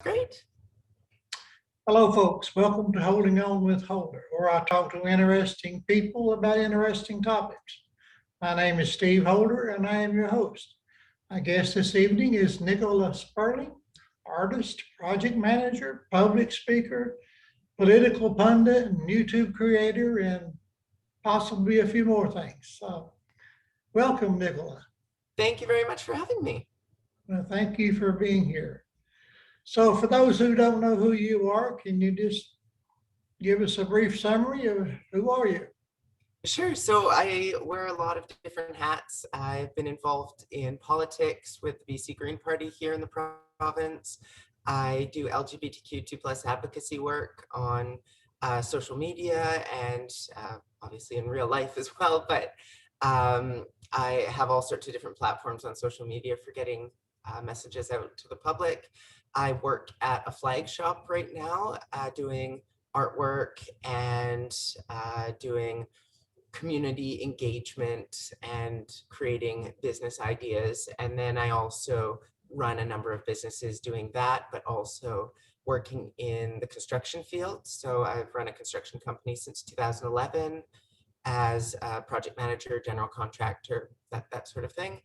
Great. Hello, folks. Welcome to Holding On with Holder, where I talk to interesting people about interesting topics. My name is Steve Holder, and I am your host. My guest this evening is Nicola Spurling, artist, project manager, public speaker, political pundit, and YouTube creator, and possibly a few more things. So, welcome, Nicola. Thank you very much for having me. Well, thank you for being here. So, for those who don't know who you are, can you just give us a brief summary of who are you? Sure. So I wear a lot of different hats. I've been involved in politics with the BC Green Party here in the province. I do LGBTQ2 plus advocacy work on social media and obviously in real life as well. But I have all sorts of different platforms on social media for getting messages out to the public. I work at a flag shop right now doing artwork and doing community engagement and creating business ideas. And then I also run a number of businesses doing that, but also working in the construction field. So I've run a construction company since 2011 as a project manager, general contractor, that sort of thing.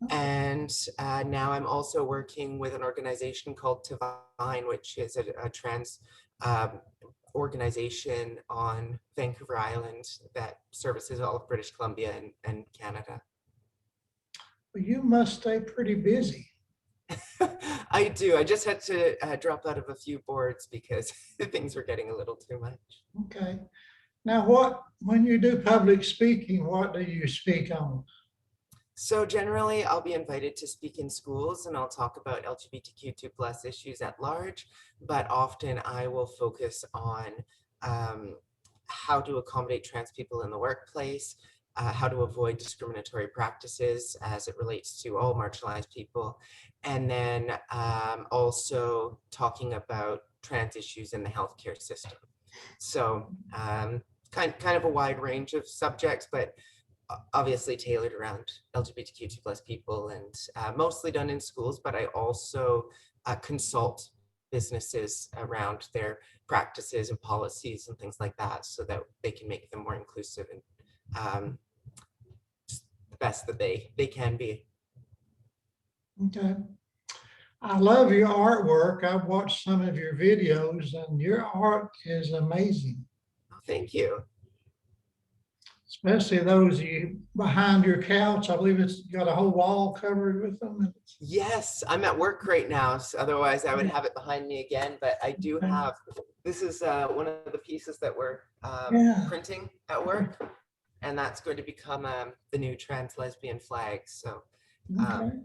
And now I'm also working with an organization called Divine, which is a trans organization on Vancouver Island that services all of British Columbia and Canada. Well, you must stay pretty busy. I do. I just had to drop out of a few boards because things were getting a little too much. Okay. Now, when you do public speaking, what do you speak on? So generally, I'll be invited to speak in schools and I'll talk about LGBTQ2 plus issues at large, but often I will focus on how to accommodate trans people in the workplace, how to avoid discriminatory practices as it relates to all marginalized people, and then also talking about trans issues in the healthcare system. So kind of a wide range of subjects, but obviously tailored around LGBTQ2 plus people and mostly done in schools, but I also consult businesses around their practices and policies and things like that so that they can make them more inclusive and just the best that they can be. Okay. I love your artwork. I've watched some of your videos and your art is amazing. Oh, thank you. Especially those you behind your couch. I believe it's got a whole wall covered with them. Yes, I'm at work right now, so otherwise I would have it behind me again, but I do have, this is one of the pieces that we're printing at work, and that's going to become the new trans lesbian flag. So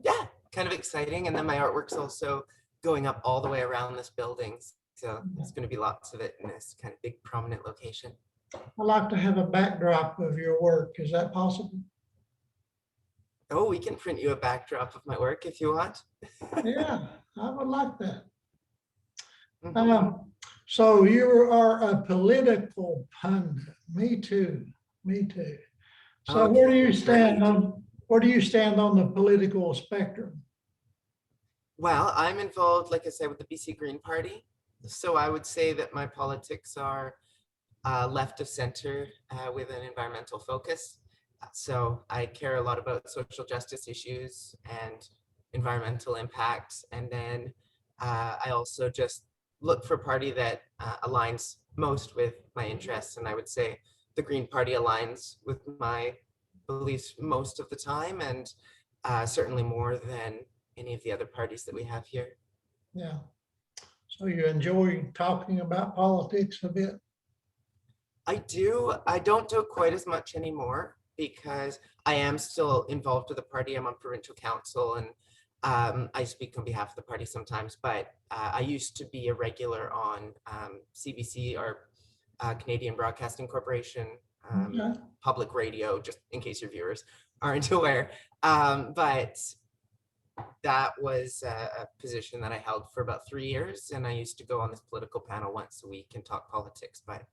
yeah, kind of exciting. And then my artwork's also going up all the way around this building. So there's going to be lots of it in this kind of big prominent location. I like to have a backdrop of your work. Is that possible? Oh, we can print you a backdrop of my work if you want. Yeah, I would like that. So you are a political pundit. Me too. Me too. So okay, where do you stand on the political spectrum? Well, I'm involved, like I said, with the BC Green Party. So I would say that my politics are left of center with an environmental focus. So I care a lot about social justice issues and environmental impacts. And then I also just look for a party that aligns most with my interests. And I would say the Green Party aligns with my beliefs most of the time, and certainly more than any of the other parties that we have here. Yeah. So you enjoy talking about politics a bit? I do. I don't do it quite as much anymore because I am still involved with the party. I'm on provincial council and I speak on behalf of the party sometimes, but I used to be a regular on CBC or Canadian Broadcasting Corporation, public radio, just in case your viewers aren't aware. But that was a position that I held for about 3 years, and I used to go on this political panel once a week and talk politics, but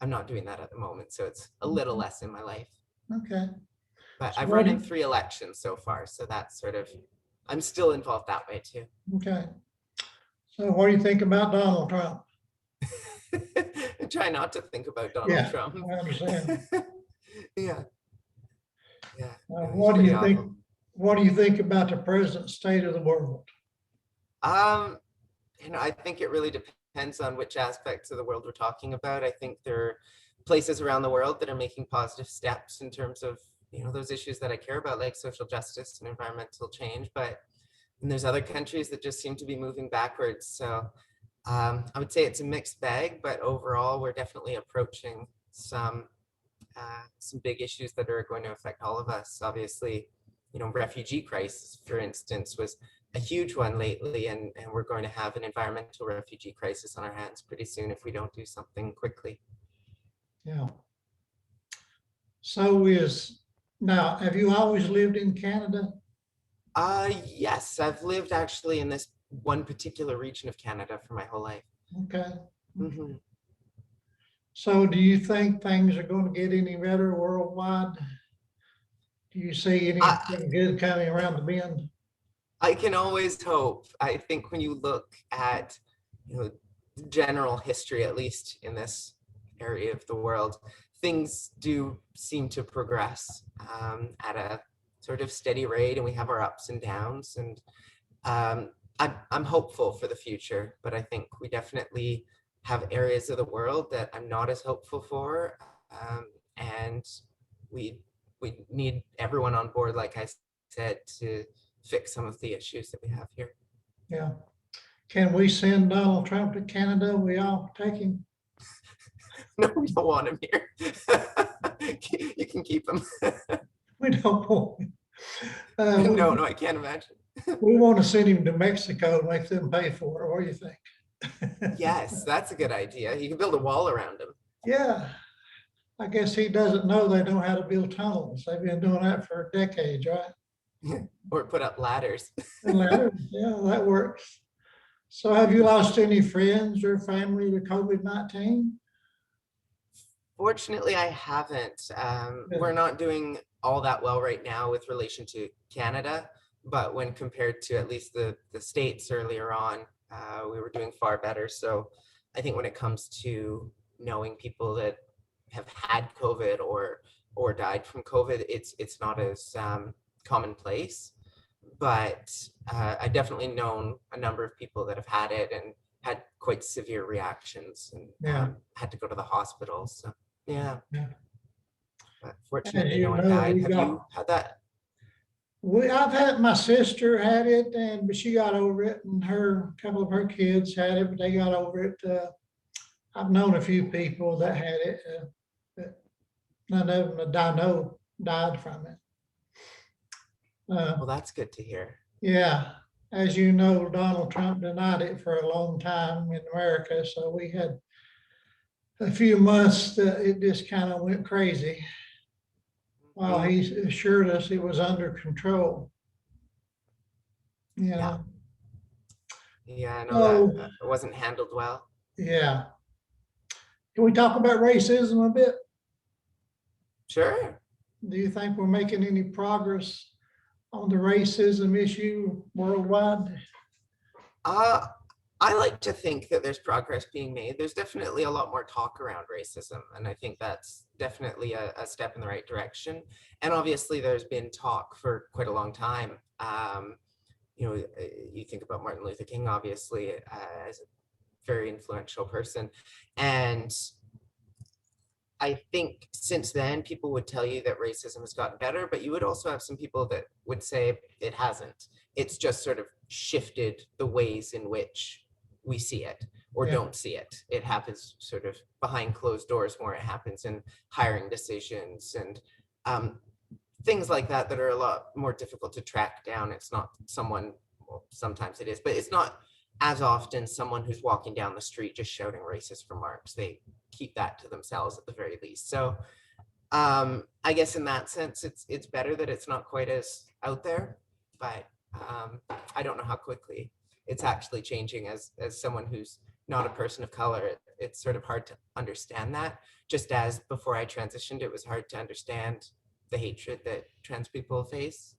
I'm not doing that at the moment, so it's a little less in my life. Okay. But I've run in 3 elections so far, so that's sort of, I'm still involved that way too. Okay. So what do you think about Donald Trump? I try not to think about Donald Yeah, Trump. I understand. Yeah, yeah, no, he's What do pretty you think? awful. What do you think about the present state of the world? Um, I think it really depends on which aspects of the world we're talking about. I think there are places around the world that are making positive steps in terms of, those issues that I care about, like social justice and environmental change. But and there's other countries that just seem to be moving backwards. So I would say it's a mixed bag, but overall, we're definitely approaching some big issues that are going to affect all of us. Obviously, refugee crisis, for instance, was a huge one lately, and we're going to have an environmental refugee crisis on our hands pretty soon if we don't do something quickly. Yeah. Now, have you always lived in Canada? Yes, I've lived actually in this one particular region of Canada for my whole life. Okay. Hmm. So do you think things are going to get any better worldwide? Do you see I, anything good coming around the bend? I can always hope. I think when you look at, general history, at least in this area of the world, things do seem to progress at a sort of steady rate, and we have our ups and downs. And I'm hopeful for the future, but I think we definitely have areas of the world that I'm not as hopeful for, and we we need everyone on board, like I said, to fix some of the issues that we have here. Yeah. Can we send Donald Trump to Canada? We all take him. No, we don't want him here. You can keep him. We don't want him. No, I can't imagine. We want to send him to Mexico and make them pay for it. What do you think? Yes, that's a good idea. You can build a wall around him. Yeah. I guess he doesn't know they know how to build tunnels. They've been doing that for decades, right? Or put up ladders. And yeah, that works. So have you lost any friends or family to COVID-19? Fortunately, I haven't. We're not doing all that well right now with relation to Canada, but when compared to at least the States earlier on, we were doing far better. So I think when it comes to knowing people that have had COVID or died from COVID, it's not as commonplace. But I definitely known a number of people that have had it and had quite severe reactions and Yeah. had to go to the hospital. So yeah, Yeah. but As fortunately, you no one know, died. Have you had that? I've had, my sister had it, but she got over it, and a couple of her kids had it, but they got over it. I've known a few people that had it, but none of them that I know died from it. Well, that's good to hear. Yeah, as you know, Donald Trump denied it for a long time in America, so we had a few months that it just kind of went crazy while he assured us it was under control. You Yeah, know, yeah, I know that so it wasn't handled well. yeah. Can we talk about racism a bit? Sure. Do you think we're making any progress on the racism issue worldwide? Uh, I like to think that there's progress being made. There's definitely a lot more talk around racism, and I think that's definitely a step in the right direction. And obviously, there's been talk for quite a long time. You think about Martin Luther King, obviously, as a very influential person. And I think since then, people would tell you that racism has gotten better, but you would also have some people that would say it hasn't. It's just sort of shifted the ways in which we see it or Yeah. don't see it. It happens sort of behind closed doors more. It happens in hiring decisions and things like that that are a lot more difficult to track down. It's not someone, well, sometimes it is, but it's not as often someone who's walking down the street just shouting racist remarks. They keep that to themselves at the very least. So I guess in that sense, it's better that it's not quite as out there, but I don't know how quickly it's actually changing. As someone who's not a person of color, it's sort of hard to understand that. Just as before I transitioned, it was hard to understand the hatred that trans people face.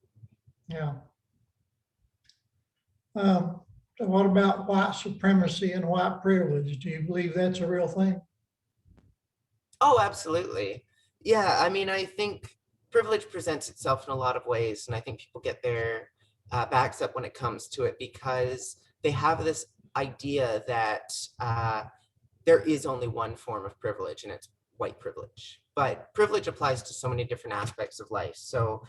Yeah. what about white supremacy and white privilege? Do you believe that's a real thing? Oh, absolutely. Yeah, I mean, I think privilege presents itself in a lot of ways, and I think people get their backs up when it comes to it because they have this idea that there is only one form of privilege, and it's white privilege. But privilege applies to so many different aspects of life. So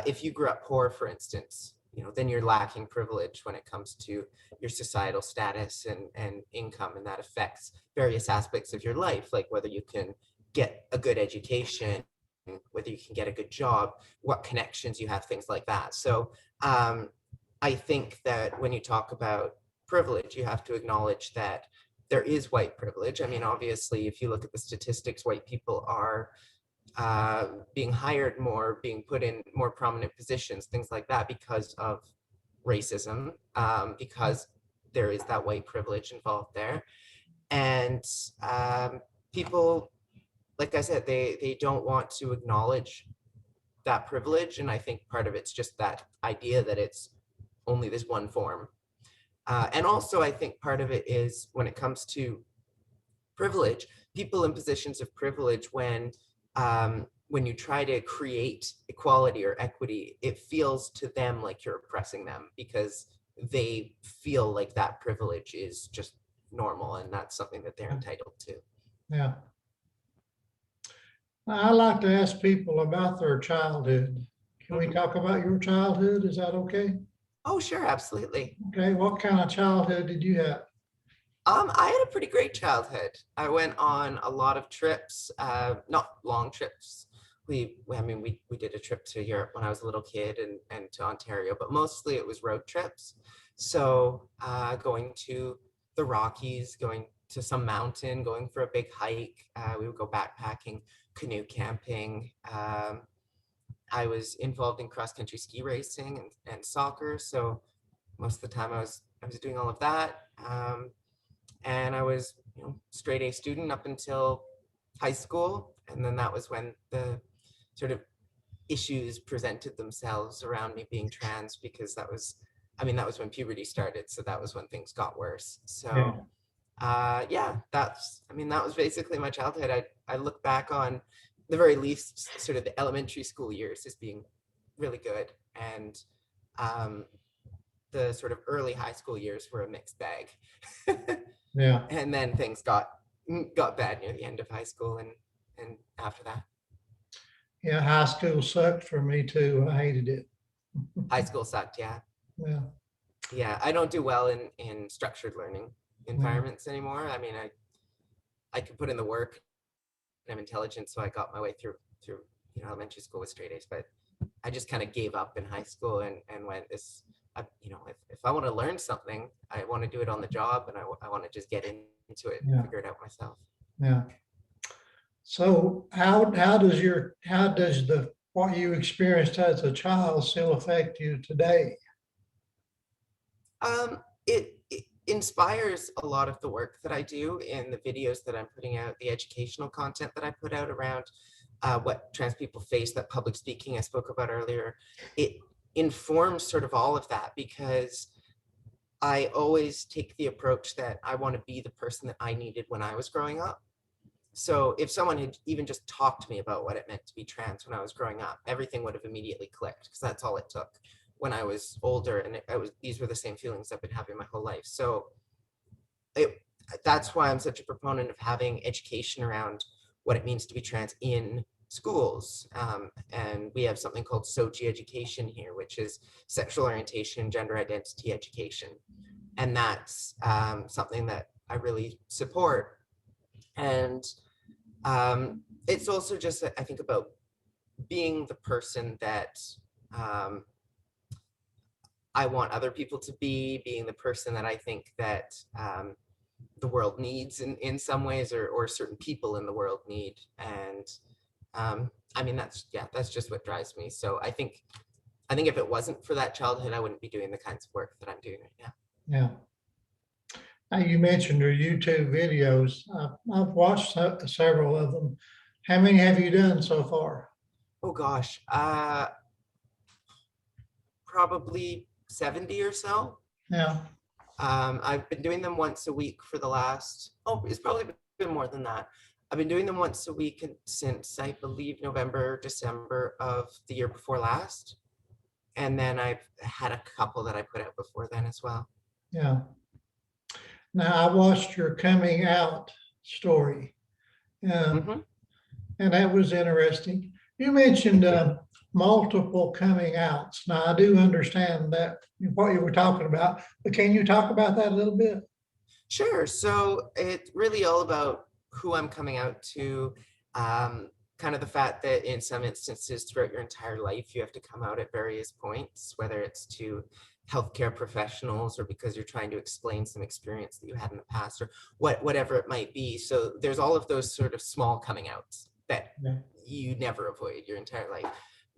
if you grew up poor, for instance, then you're lacking privilege when it comes to your societal status and income, and that affects various aspects of your life, like whether you can get a good education, whether you can get a good job, what connections you have, things like that. So I think that when you talk about privilege, you have to acknowledge that there is white privilege. I mean, obviously, if you look at the statistics, white people are being hired more, being put in more prominent positions, things like that, because of racism, because there is that white privilege involved there. And people, like I said, they don't want to acknowledge that privilege. And I think part of it's just that idea that it's only this one form. And also, I think part of it is when it comes to privilege, people in positions of privilege, when you try to create equality or equity, it feels to them like you're oppressing them because they feel like that privilege is just normal and that's something that they're entitled to. Yeah. I like to ask people about their childhood. Can we talk about your childhood? Is that okay? Oh, sure, absolutely. Okay, what kind of childhood did you have? I had a pretty great childhood. I went on a lot of trips, not long trips. We did a trip to Europe when I was a little kid and to Ontario, but mostly it was road trips. So going to the Rockies, going to some mountain, going for a big hike. We would go backpacking, canoe camping. I was involved in cross-country ski racing and soccer. So most of the time I was doing all of that. And I was straight A student up until high school, and then that was when the sort of issues presented themselves around me being trans, because that was when puberty started, so that was when things got worse. So yeah, that was basically my childhood. I look back on the very least sort of the elementary school years as being really good, and the sort of early high school years were a mixed bag. Yeah. And then things got bad near the end of high school and after that. Yeah, high school sucked for me too. I hated it. High school sucked, yeah. Yeah. Yeah, I don't do well in structured learning environments anymore. I mean, I could put in the work. I'm intelligent, so I got my way through elementary school with straight A's, but I just kind of gave up in high school and went this. If I want to learn something, I want to do it on the job, and I want to just get into it and figure it out myself. Yeah. So how does the what you experienced as a child still affect you today? It inspires a lot of the work that I do in the videos that I'm putting out, the educational content that I put out around what trans people face, that public speaking I spoke about earlier. It informs sort of all of that, because I always take the approach that I want to be the person that I needed when I was growing up. So if someone had even just talked to me about what it meant to be trans when I was growing up, everything would have immediately clicked, because that's all it took. When I was older, and these were the same feelings I've been having my whole life. So that's why I'm such a proponent of having education around what it means to be trans in schools. And we have something called SOGI education here, which is sexual orientation, gender identity education. And that's something that I really support. And it's also just, I think, about being the person that I want other people to be, being the person that I think that the world needs in some ways, or certain people in the world need. And that's just what drives me. So I think if it wasn't for that childhood, I wouldn't be doing the kinds of work that I'm doing right now. Yeah. Now, you mentioned your YouTube videos. I've watched several of them. How many have you done so far? Oh gosh, probably 70 or so. Yeah. I've been doing them once a week for the last, it's probably been more than that. I've been doing them once a week since I believe November, December of the year before last. And then I've had a couple that I put out before then as well. Yeah. Now, I watched your coming out story, Hmm. and that was interesting. You mentioned multiple coming outs. Now, I do understand that what you were talking about, but can you talk about that a little bit? Sure. So it's really all about who I'm coming out to. Kind of the fact that in some instances throughout your entire life, you have to come out at various points, whether it's to healthcare professionals or because you're trying to explain some experience that you had in the past or whatever it might be. So there's all of those sort of small coming outs that Yeah. you never avoid your entire life.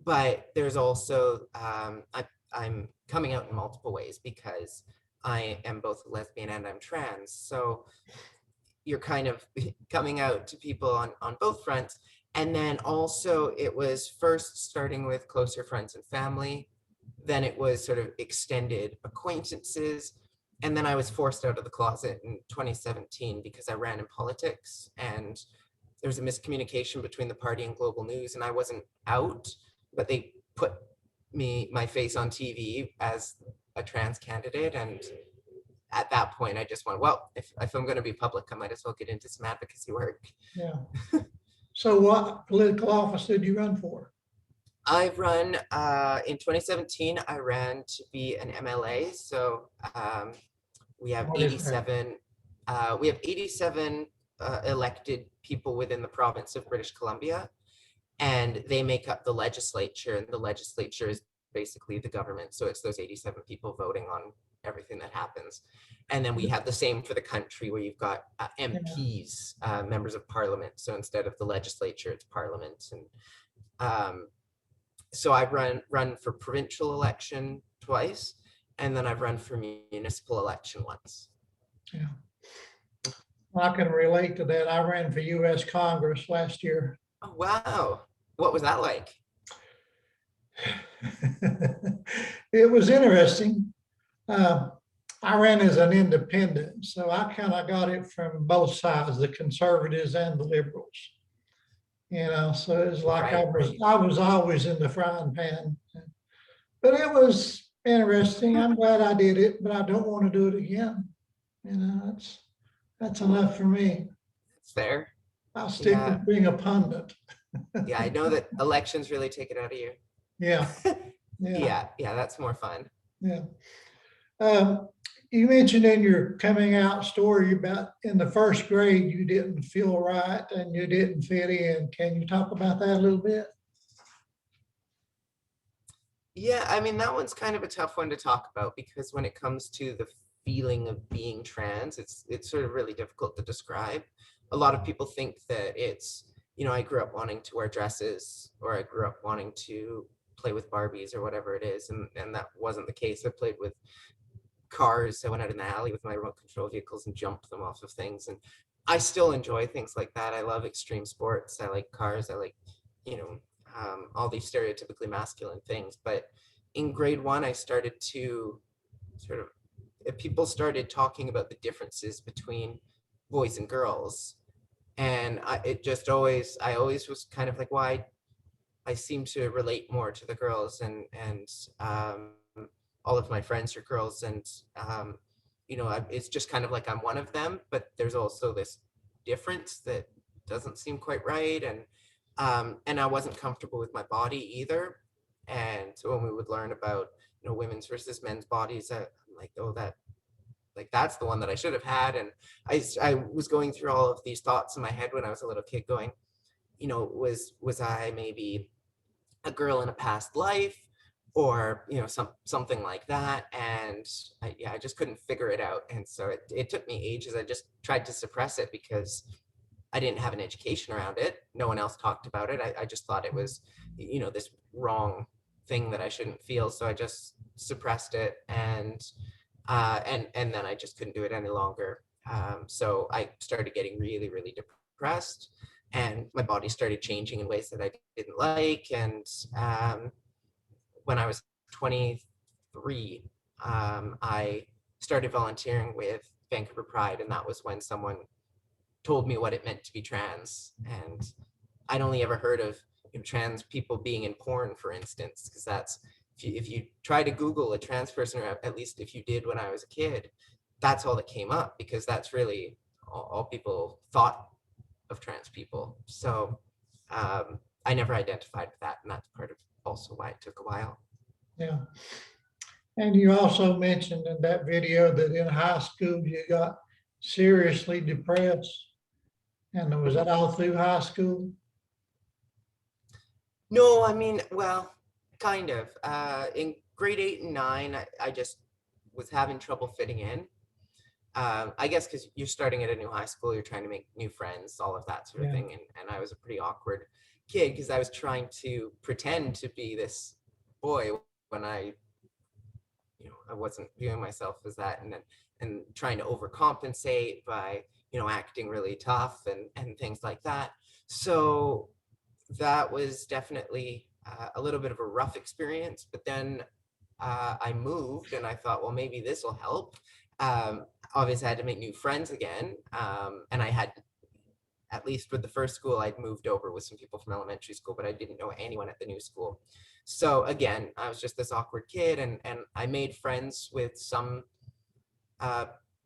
But there's also, I'm coming out in multiple ways because I am both a lesbian and I'm trans. So you're kind of coming out to people on both fronts. And then also it was first starting with closer friends and family. Then it was sort of extended acquaintances. And then I was forced out of the closet in 2017 because I ran in politics and there was a miscommunication between the party and global news and I wasn't out, but they put my face on TV as a trans candidate. And at that point, I just went, well, if I'm going to be public, I might as well get into some advocacy work. Yeah. So what political office did you run for? I've run, in 2017, I ran to be an MLA. So we have What is that? 87, elected people within the province of British Columbia, and they make up the legislature, and the legislature is basically the government. So it's those 87 people voting on everything that happens. And then we have the same for the country where you've got MPs, members of parliament. So instead of the legislature, it's parliament. And so I've run for provincial election twice, and then I've run for municipal election once. Yeah. I can relate to that. I ran for US Congress last year. Oh, wow. What was that like? It was interesting. I ran as an independent, so I kind of got it from both sides, the conservatives and the liberals. So it's like Right, I was always in the frying pan. But it was interesting. I'm glad I did it, but I don't want to do it again. That's enough for me. it's fair. I'll stick Yeah. with being a pundit. Yeah, I know that elections really take it out of you. Yeah, yeah, Yeah, that's more fun. yeah. You mentioned in your coming out story about in the first grade, you didn't feel right and you didn't fit in. Can you talk about that a little bit? Yeah, I mean, that one's kind of a tough one to talk about because when it comes to the feeling of being trans, it's sort of really difficult to describe. A lot of people think that it's, I grew up wanting to wear dresses or I grew up wanting to play with Barbies or whatever it is. And that wasn't the case. I played with cars. I went out in the alley with my remote control vehicles and jumped them off of things. And I still enjoy things like that. I love extreme sports. I like cars. I like, all these stereotypically masculine things. But in grade one, I started to sort of, people started talking about the differences between boys and girls. And I always was kind of like, why I seem to relate more to the girls and all of my friends are girls. And, it's just kind of like I'm one of them, but there's also this difference that doesn't seem quite right. And I wasn't comfortable with my body either. And so when we would learn about, women's versus men's bodies, I'm like, oh, that's the one that I should have had. And I was going through all of these thoughts in my head when I was a little kid going, was I maybe a girl in a past life or, something like that. And I just couldn't figure it out. And so it took me ages. I just tried to suppress it because I didn't have an education around it. No one else talked about it. I just thought it was, this wrong thing that I shouldn't feel. So I just suppressed it and then I just couldn't do it any longer. So I started getting really, really depressed and my body started changing in ways that I didn't like. And when I was 23, I started volunteering with Vancouver Pride, and that was when someone told me what it meant to be trans. And I'd only ever heard of trans people being in porn, for instance, because that's if you try to Google a trans person, or at least if you did when I was a kid, that's all that came up, because that's really all people thought of trans people. So I never identified with that, and that's part of also why it took a while. Yeah. And you also mentioned in that video that in high school you got seriously depressed. And was that all through high school? No, I mean, well, kind of. In grade 8 and 9, I just was having trouble fitting in. I guess because you're starting at a new high school, you're trying to make new friends, all of that sort of Yeah. thing. And I was a pretty awkward kid because I was trying to pretend to be this boy when I wasn't viewing myself as that, and trying to overcompensate by, acting really tough and things like that. So that was definitely a little bit of a rough experience. But then I moved, and I thought, well, maybe this will help. Obviously, I had to make new friends again, and I had, at least with the first school, I'd moved over with some people from elementary school, but I didn't know anyone at the new school. So again, I was just this awkward kid, and I made friends with some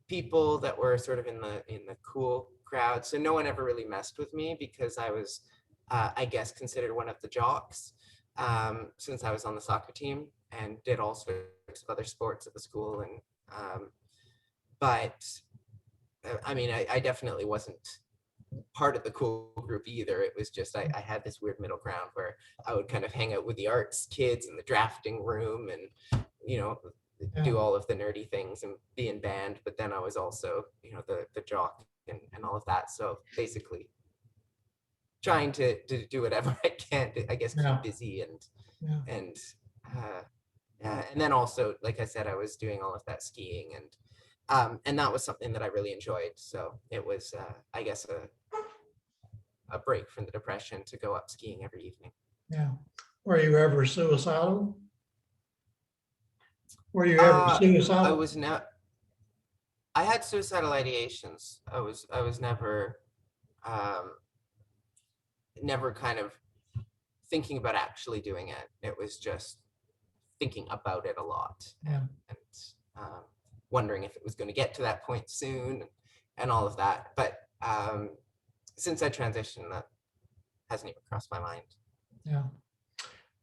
people that were sort of in the cool crowd. So no one ever really messed with me because I was, I guess, considered one of the jocks, since I was on the soccer team and did all sorts of other sports at the school. And but I mean, I definitely wasn't part of the cool group either. It was just I had this weird middle ground where I would kind of hang out with the arts kids in the drafting room, and do all of the nerdy things and be in band. But then I was also the jock and all of that. So basically trying to do whatever I can to, I guess, keep Yeah. busy Yeah. and uh, and then also, like I said, I was doing all of that skiing, and that was something that I really enjoyed. So it was, I guess, a break from the depression to go up skiing every evening. Yeah. Were you ever suicidal? Were you ever I suicidal? was not. I had suicidal ideations. I was um, never kind of thinking about actually doing it. It was just thinking about it a lot, Yeah. and wondering if it was going to get to that point soon, and all of that. But since I transitioned, that hasn't even crossed my mind. Yeah.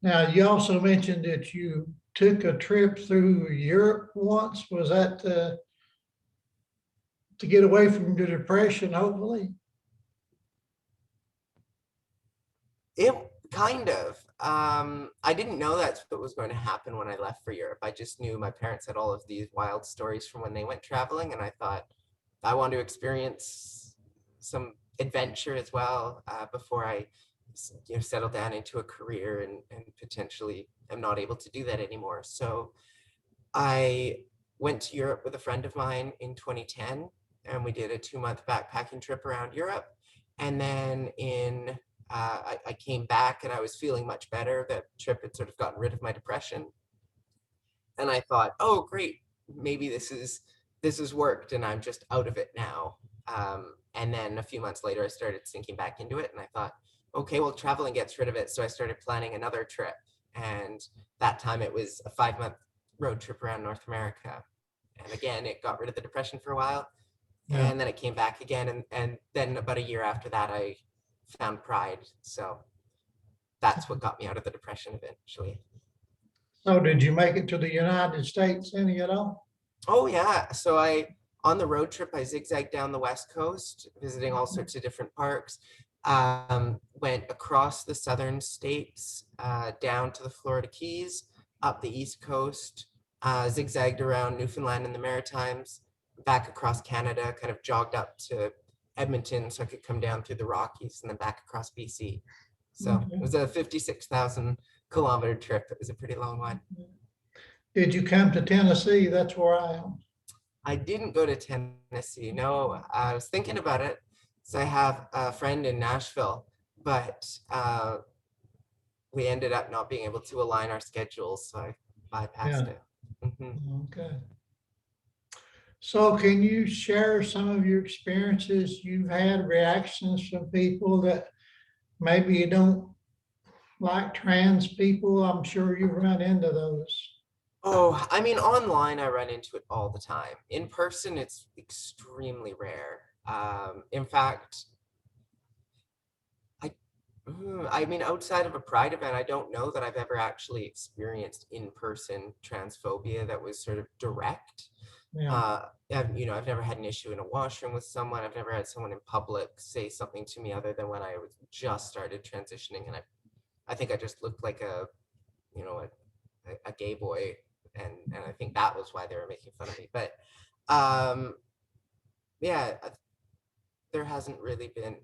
Now, you also mentioned that you took a trip through Europe once. Was that to get away from the depression, hopefully? It kind of. I didn't know that's what was going to happen when I left for Europe. I just knew my parents had all of these wild stories from when they went traveling, and I thought I want to experience some adventure as well, before I settle down into a career, and potentially am not able to do that anymore. So I went to Europe with a friend of mine in 2010, and we did a 2-month backpacking trip around Europe. And then I came back, and I was feeling much better. That trip had sort of gotten rid of my depression. And I thought, oh, great, maybe this is worked, and I'm just out of it now. And then a few months later, I started sinking back into it, and I thought, okay, well, traveling gets rid of it. So I started planning another trip. And that time it was a 5-month road trip around North America. And again, it got rid of the depression for a while. Yeah. And then it came back again. And then about a year after that, I found Pride. So that's what got me out of the depression eventually. So did you make it to the United States any at all? Oh yeah. So on the road trip, I zigzagged down the West Coast, visiting all sorts of different parks. Went across the southern states, down to the Florida Keys, up the East Coast, zigzagged around Newfoundland and the Maritimes, back across Canada, kind of jogged up to Edmonton so I could come down through the Rockies, and then back across BC. So it was a 56,000 kilometer trip. It was a pretty long one. Did you come to Tennessee? That's where I am. I didn't go to Tennessee. No, I was thinking about it. So I have a friend in Nashville, but we ended up not being able to align our schedules, so I bypassed Yeah. it. Mhm. Okay. So can you share some of your experiences? You've had reactions from people that maybe you don't like trans people. I'm sure you've run into those. Oh, I mean, online I run into it all the time. In person, it's extremely rare. In fact, I, I mean, outside of a pride event, I don't know that I've ever actually experienced in-person transphobia that was sort of direct. Yeah, I've never had an issue in a washroom with someone. I've never had someone in public say something to me other than when I was just started transitioning, and I think I just looked like you know, a gay boy, and I think that was why they were making fun of me. But um, yeah, there hasn't really been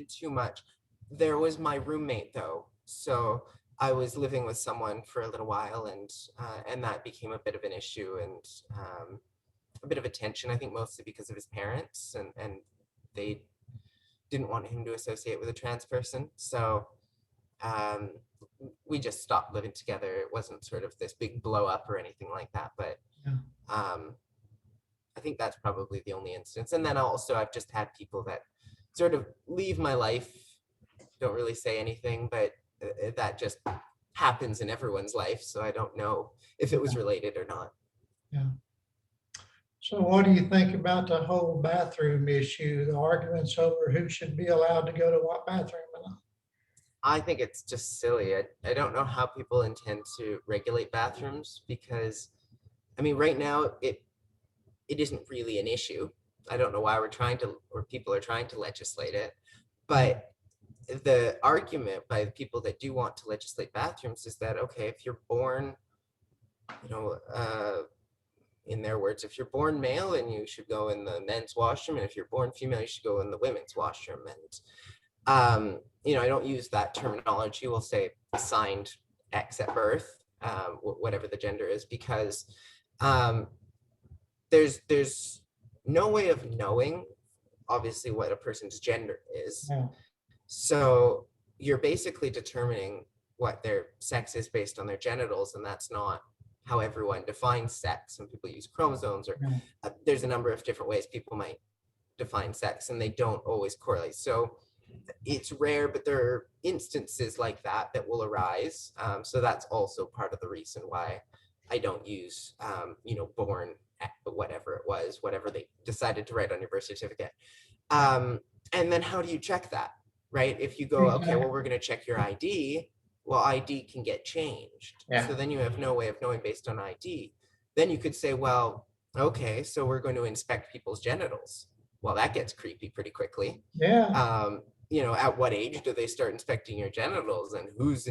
too much. There was my roommate though, so I was living with someone for a little while, and that became a bit of an issue and a bit of a tension. I think mostly because of his parents, and they didn't want him to associate with a trans person. So um, we just stopped living together. It wasn't sort of this big blow up or anything like that, but yeah, um, I think that's probably the only instance. And then also, I've just had people that sort of leave my life, don't really say anything, but that just happens in everyone's life. So I don't know if it was yeah, related or not. yeah. So what do you think about the whole bathroom issue, the arguments over who should be allowed to go to what bathroom and all? I think it's just silly. I don't know how people intend to regulate bathrooms because, I mean, right now it isn't really an issue. I don't know why we're trying to, or people are trying to legislate it. Yeah, But the argument by the people that do want to legislate bathrooms is that, okay, if you're born, you know, in their words, if you're born male, and you should go in the men's washroom, and if you're born female, you should go in the women's washroom. And I don't use that terminology. We'll say assigned X at birth, whatever the gender is, because um, there's no way of knowing, obviously, what a person's gender is. yeah, So you're basically determining what their sex is based on their genitals, and that's not how everyone defines sex. Some people use chromosomes, or yeah, there's a number of different ways people might define sex, and they don't always correlate. So it's rare, but there are instances like that that will arise. So that's also part of the reason why I don't use, born at whatever it was, whatever they decided to write on your birth certificate. yeah, Um, and then how do you check that, right? If you go, okay, exactly. well, we're going to check your ID, well, ID can get changed. Yeah, So then you have no way of knowing based on ID. Then you could say, well, okay, so we're going to inspect people's genitals. Well, that gets creepy pretty quickly. yeah, Um, at what age do they start inspecting your genitals, and who's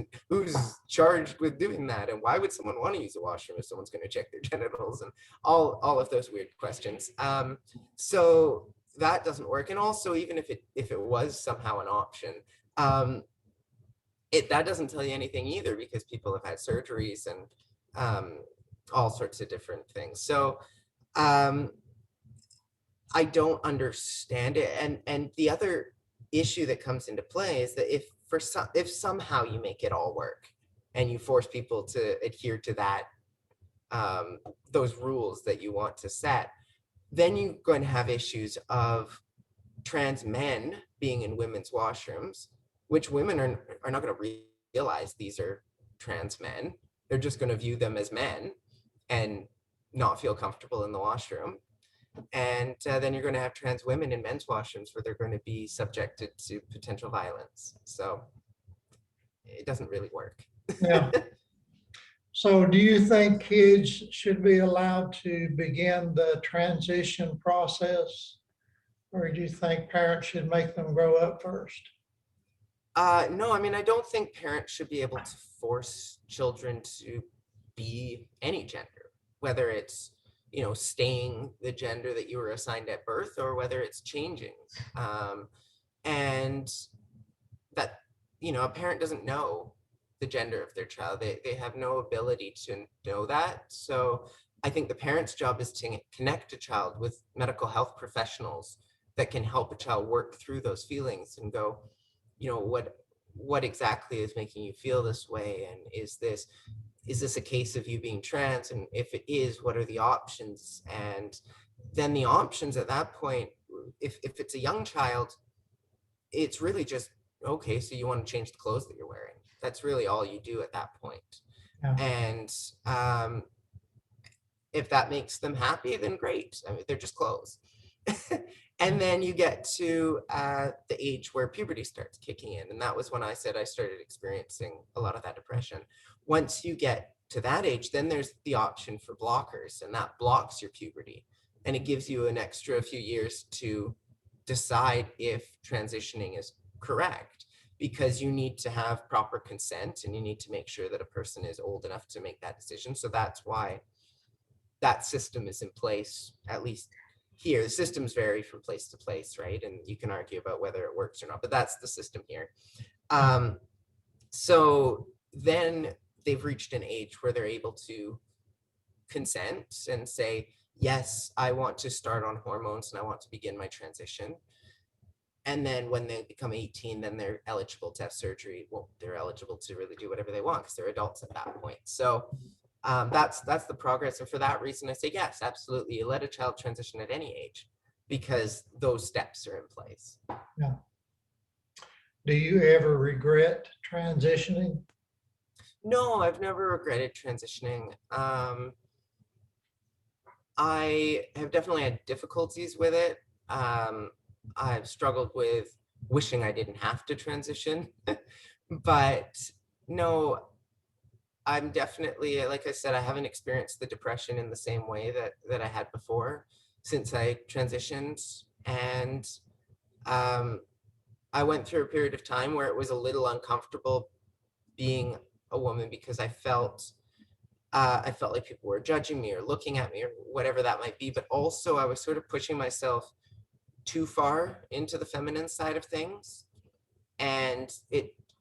charged with doing that, and why would someone want to use a washroom if someone's going to check their genitals, and all of those weird questions. So that doesn't work. And also, even if it was somehow an option, um, that doesn't tell you anything either, because people have had surgeries and um, all sorts of different things. So um, I don't understand it. And the other issue that comes into play is that if somehow you make it all work and you force people to adhere to those rules that you want to set, then you're going to have issues of trans men being in women's washrooms, which women are not going to realize these are trans men. They're just going to view them as men and not feel comfortable in the washroom. And then you're going to have trans women in men's washrooms where they're going to be subjected to potential violence. So it doesn't really work. yeah. So do you think kids should be allowed to begin the transition process? Or do you think parents should make them grow up first? No, I mean, I don't think parents should be able to force children to be any gender, whether it's, staying the gender that you were assigned at birth, or whether it's changing. And that, a parent doesn't know the gender of their child. They have no ability to know that. So I think the parent's job is to connect a child with medical health professionals that can help a child work through those feelings and go, what exactly is making you feel this way, and is this, is this a case of you being trans? And if it is, what are the options? And then the options at that point, if it's a young child, it's really just, okay, so you want to change the clothes that you're wearing. That's really all you do at that point. Yeah. And if that makes them happy, then great. I mean, they're just clothes. And then you get to the age where puberty starts kicking in. And that was when I said I started experiencing a lot of that depression. Once you get to that age, then there's the option for blockers, and that blocks your puberty. And it gives you an extra few years to decide if transitioning is correct, because you need to have proper consent and you need to make sure that a person is old enough to make that decision. So that's why that system is in place, at least here. The systems vary from place to place, right? And you can argue about whether it works or not, but that's the system here. So then they've reached an age where they're able to consent and say, yes, I want to start on hormones and I want to begin my transition. And then when they become 18, then they're eligible to have surgery. Well, they're eligible to really do whatever they want because they're adults at that point. So that's the progress. And for that reason, I say, yes, absolutely. You let a child transition at any age because those steps are in place. Yeah. Do you ever regret transitioning? No, I've never regretted transitioning. I have definitely had difficulties with it. I've struggled with wishing I didn't have to transition, but no, I'm definitely, like I said, I haven't experienced the depression in the same way that I had before since I transitioned. And I went through a period of time where it was a little uncomfortable being a woman because I felt like people were judging me or looking at me or whatever that might be. But also I was sort of pushing myself too far into the feminine side of things. And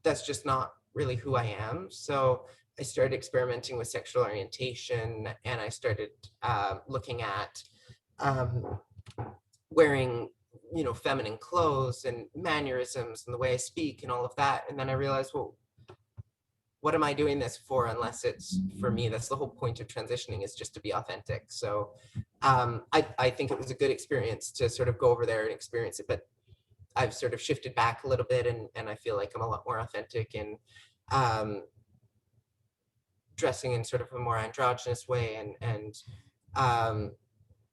that's just not really who I am. So I started experimenting with sexual orientation, and I started looking at wearing, feminine clothes and mannerisms and the way I speak and all of that. And then I realized, well, what am I doing this for unless it's for me? That's the whole point of transitioning, is just to be authentic. So I think it was a good experience to sort of go over there and experience it, but I've sort of shifted back a little bit, and I feel like I'm a lot more authentic and dressing in sort of a more androgynous way, and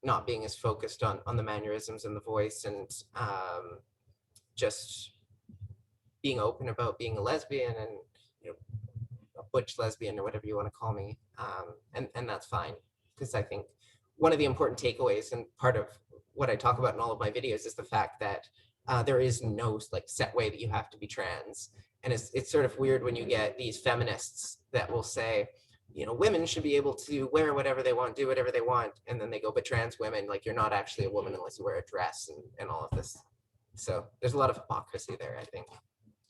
not being as focused on the mannerisms and the voice, and just being open about being a lesbian, and a butch lesbian or whatever you want to call me, and that's fine, because I think one of the important takeaways and part of what I talk about in all of my videos is the fact that there is no set way that you have to be trans. And it's sort of weird when you get these feminists that will say, women should be able to wear whatever they want, do whatever they want. And then they go, but trans women, you're not actually a woman unless you wear a dress, and all of this. So there's a lot of hypocrisy there, I think.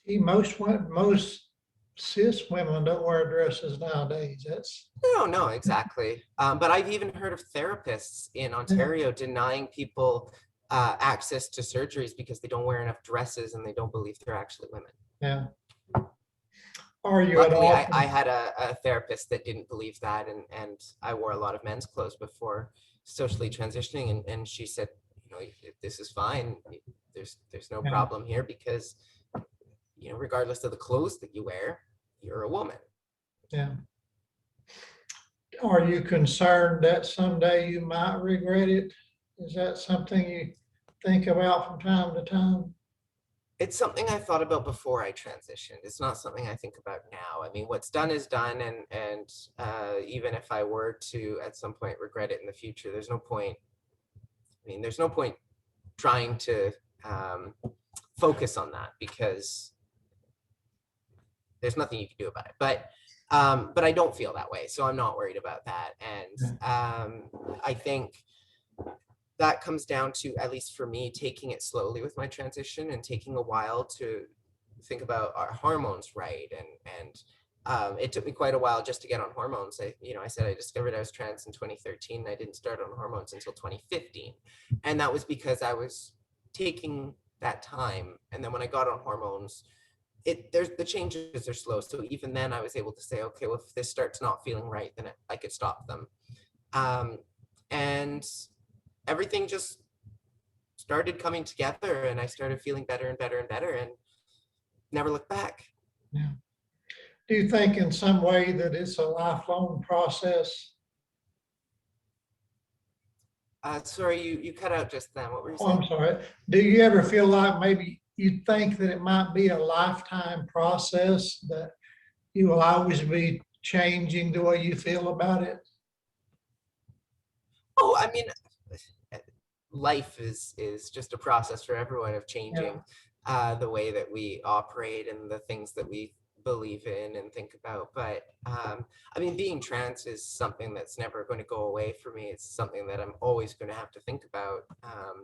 Most cis women don't wear dresses nowadays. No, exactly. But I've even heard of therapists in Ontario denying people access to surgeries because they don't wear enough dresses and they don't believe they're actually women. Yeah. Are you Luckily, I had a therapist that didn't believe that, and I wore a lot of men's clothes before socially transitioning, and she said, this is fine. There's no problem here because, regardless of the clothes that you wear, you're a woman. Yeah. Are you concerned that someday you might regret it? Is that something you think about from time to time? It's something I thought about before I transitioned. It's not something I think about now. I mean, what's done is done, and even if I were to at some point regret it in the future, there's no point. I mean, there's no point trying to focus on that because there's nothing you can do about it. But I don't feel that way, so I'm not worried about that. And I think that comes down to, at least for me, taking it slowly with my transition and taking a while to think about our hormones right. And it took me quite a while just to get on hormones. I said I discovered I was trans in 2013. And I didn't start on hormones until 2015. And that was because I was taking that time. And then when I got on hormones, there's the changes are slow. So even then I was able to say, okay, well, if this starts not feeling right, then I could stop them. And everything just started coming together, and I started feeling better and better and better, and never looked back. Yeah. Do you think in some way that it's a lifelong process? Sorry, you cut out just then. What were you Oh, saying? I'm sorry. Do you ever feel like maybe you think that it might be a lifetime process, that you will always be changing the way you feel about it? Oh, I mean, life is just a process for everyone of changing the way that we operate and the things that we believe in and think about. But I mean, being trans is something that's never going to go away for me. It's something that I'm always going to have to think about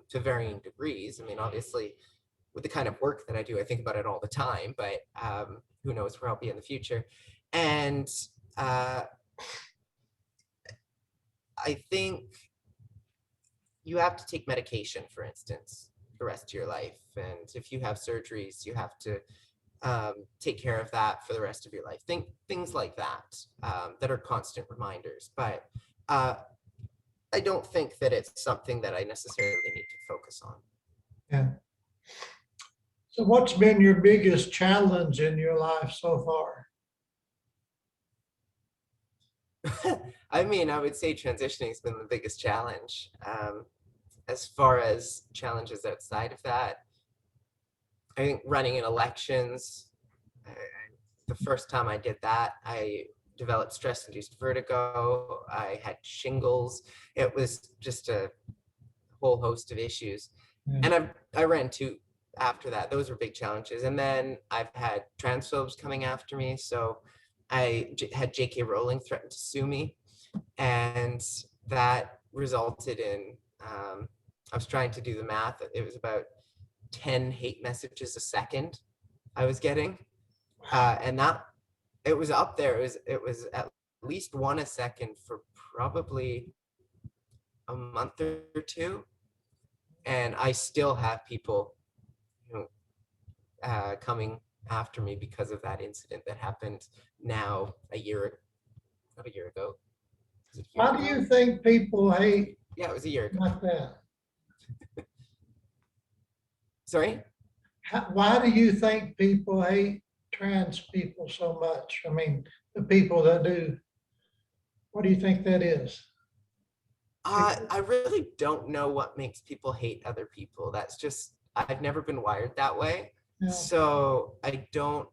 to varying degrees. I mean, obviously, with the kind of work that I do, I think about it all the time, but who knows where I'll be in the future. And I think you have to take medication, for instance, the rest of your life. And if you have surgeries, you have to take care of that for the rest of your life. Things like that that are constant reminders. But I don't think that it's something that I necessarily need to focus on. Yeah. So what's been your biggest challenge in your life so far? I mean, I would say transitioning has been the biggest challenge. As far as challenges outside of that, I think running in elections, the first time I did that, I developed stress-induced vertigo. I had shingles. It was just a whole host of issues. Yeah. And I ran two after that. Those were big challenges. And then I've had transphobes coming after me. So I had J.K. Rowling threaten to sue me. And that resulted in, I was trying to do the math. It was about 10 hate messages a second I was getting. And that, it was up there. It was at least one a second for probably a month or two. And I still have people, coming after me because of that incident that happened now not a year ago. Why do you think people hate Yeah, it was a year ago. like that? Sorry? Why do you think people hate trans people so much? I mean, the people that do. What do you think that is? I really don't know what makes people hate other people. That's just, I've never been wired that way. Yeah. So I don't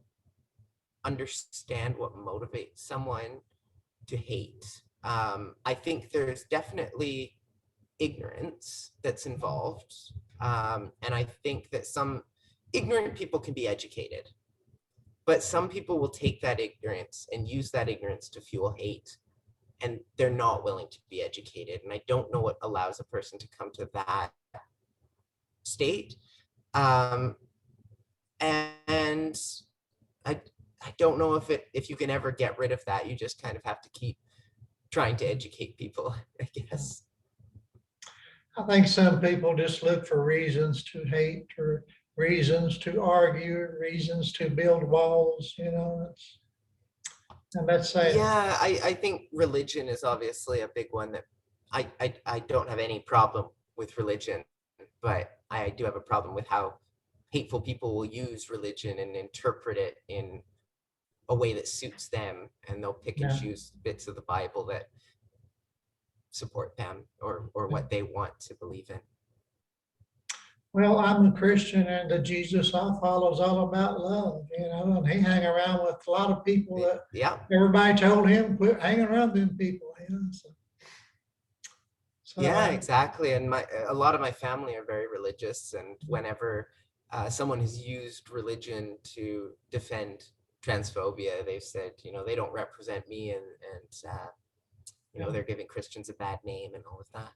understand what motivates someone to hate. I think there's definitely ignorance that's involved. And I think that some ignorant people can be educated, but some people will take that ignorance and use that ignorance to fuel hate, and they're not willing to be educated. And I don't know what allows a person to come to that state. And I don't know if you can ever get rid of that. You just kind of have to keep trying to educate people, I guess. I think some people just look for reasons to hate, or reasons to argue, reasons to build walls, and that's sad. Yeah, I think religion is obviously a big one that I don't have any problem with religion, but I do have a problem with how hateful people will use religion and interpret it in a way that suits them, and they'll pick and choose bits of the Bible that support them or what they want to believe in. Well, I'm a Christian, and the Jesus I follow is all about love, and he hang around with a lot of people that everybody told him quit hanging around them people, So yeah, exactly. And a lot of my family are very religious, and whenever someone has used religion to defend transphobia, they've said, they don't represent me, and they're giving Christians a bad name and all of that.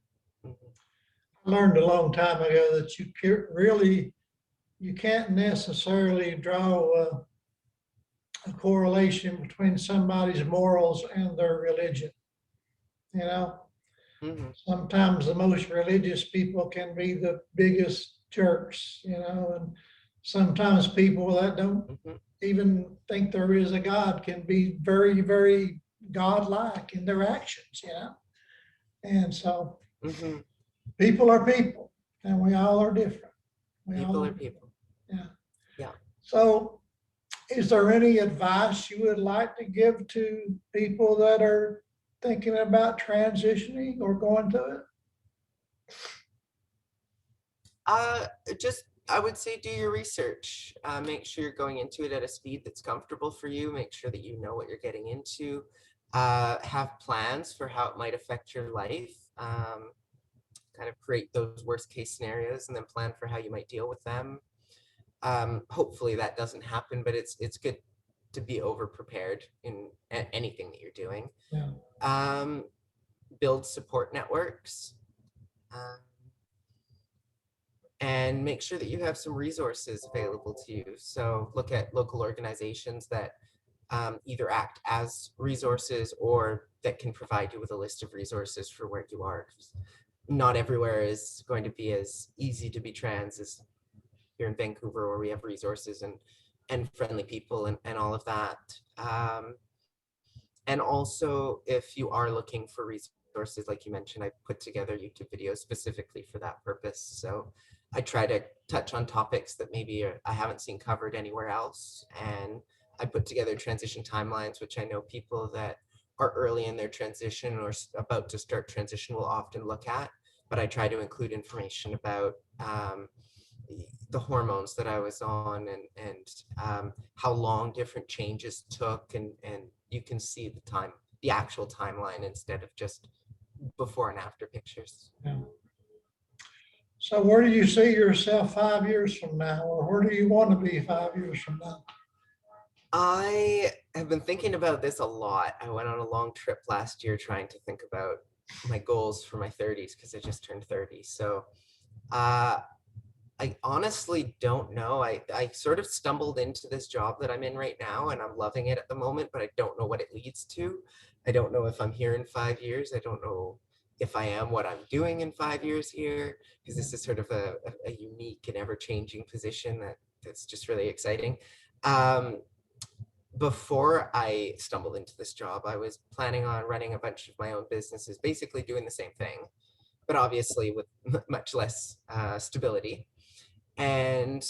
Mm-hmm. I learned a long time ago that you can't necessarily draw a correlation between somebody's morals and their religion. Mm-hmm. Sometimes the most religious people can be the biggest jerks, and sometimes people that don't Mhm. even think there is a God can be very, very godlike in their actions, you know? And so Mhm. people are people and we all are different. We all People are are different. people. Yeah. Yeah. So is there any advice you would like to give to people that are thinking about transitioning or going through it? Uh, just, I would say do your research. Make sure you're going into it at a speed that's comfortable for you. Make sure that you know what you're getting into. Have plans for how it might affect your life. Kind of create those worst case scenarios and then plan for how you might deal with them. Hopefully that doesn't happen, but it's good to be over prepared in anything that you're doing. Yeah. Um, Build support networks. Um, and make sure that you have some resources available to you. So look at local organizations that either act as resources or that can provide you with a list of resources for where you are. Not everywhere is going to be as easy to be trans as here in Vancouver, where we have resources and friendly people and all of that. And also, if you are looking for resources, like you mentioned, I put together YouTube videos specifically for that purpose. So I try to touch on topics that maybe I haven't seen covered anywhere else. And I put together transition timelines, which I know people that are early in their transition or about to start transition will often look at. But I try to include information about the hormones that I was on and how long different changes took, and you can see the actual timeline instead of just before and after pictures. Yeah. So where do you see yourself 5 years from now, or where do you want to be 5 years from now? I have been thinking about this a lot. I went on a long trip last year trying to think about my goals for my 30s because I just turned 30. So uh, I honestly don't know. I sort of stumbled into this job that I'm in right now and I'm loving it at the moment, but I don't know what it leads to. I don't know if I'm here in 5 years. I don't know if I am what I'm doing in 5 years here, because this is sort of a unique and ever-changing position that's just really exciting. Um, Before I stumbled into this job, I was planning on running a bunch of my own businesses, basically doing the same thing, but obviously with much less stability. And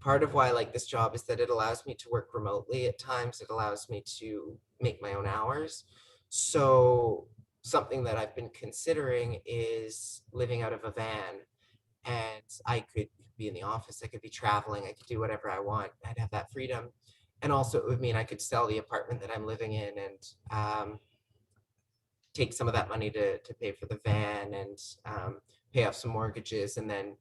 part of why I like this job is that it allows me to work remotely at times. It allows me to make my own hours. So something that I've been considering is living out of a van. And I could be in the office, I could be traveling, I could do whatever I want. I'd have that freedom. And also it would mean I could sell the apartment that I'm living in and take some of that money to pay for the van and pay off some mortgages and then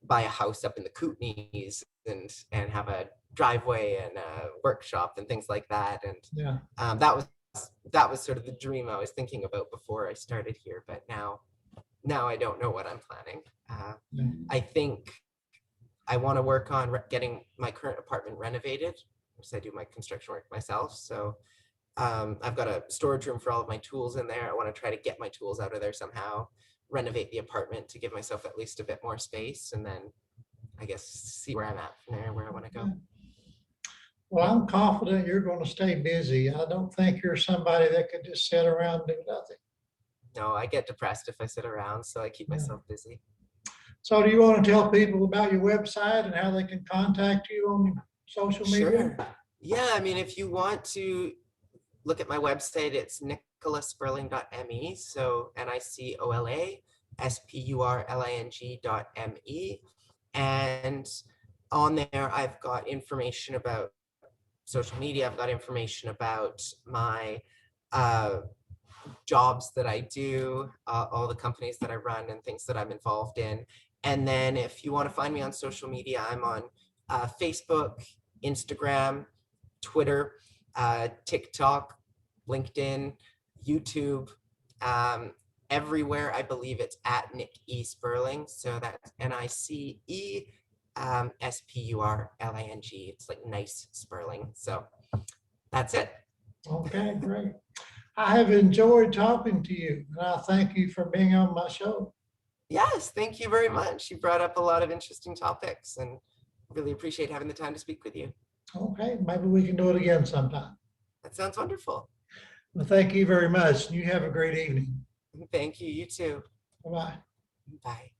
buy a house up in the Kootenays and have a driveway and a workshop and things like that. And Yeah. that was sort of the dream I was thinking about before I started here. But now I don't know what I'm planning. Yeah. I think I want to work on getting my current apartment renovated because I do my construction work myself. So I've got a storage room for all of my tools in there. I want to try to get my tools out of there somehow, renovate the apartment to give myself at least a bit more space, and then I guess see where I'm at from there, where I want to go. Well, I'm confident you're going to stay busy. I don't think you're somebody that could just sit around and do nothing. No, I get depressed if I sit around, so I keep Yeah. myself busy. So do you want to tell people about your website and how they can contact you on social media? Sure. Yeah, I mean, if you want to look at my website, it's nicolaspurling.me. So NICOLASPURLING.me. And on there, I've got information about social media. I've got information about my jobs that I do, all the companies that I run and things that I'm involved in. And then if you want to find me on social media, I'm on Facebook, Instagram, Twitter, TikTok, LinkedIn, YouTube, everywhere. I believe it's at Nick E. Spurling. So that's NICE SPURLING. It's like nice Spurling. So that's it. Okay, great. I have enjoyed talking to you, and I thank you for being on my show. Yes, thank you very much. You brought up a lot of interesting topics, and really appreciate having the time to speak with you. Okay, maybe we can do it again sometime. That sounds wonderful. Well, thank you very much. You have a great evening. Thank you. You too. Bye-bye. Bye.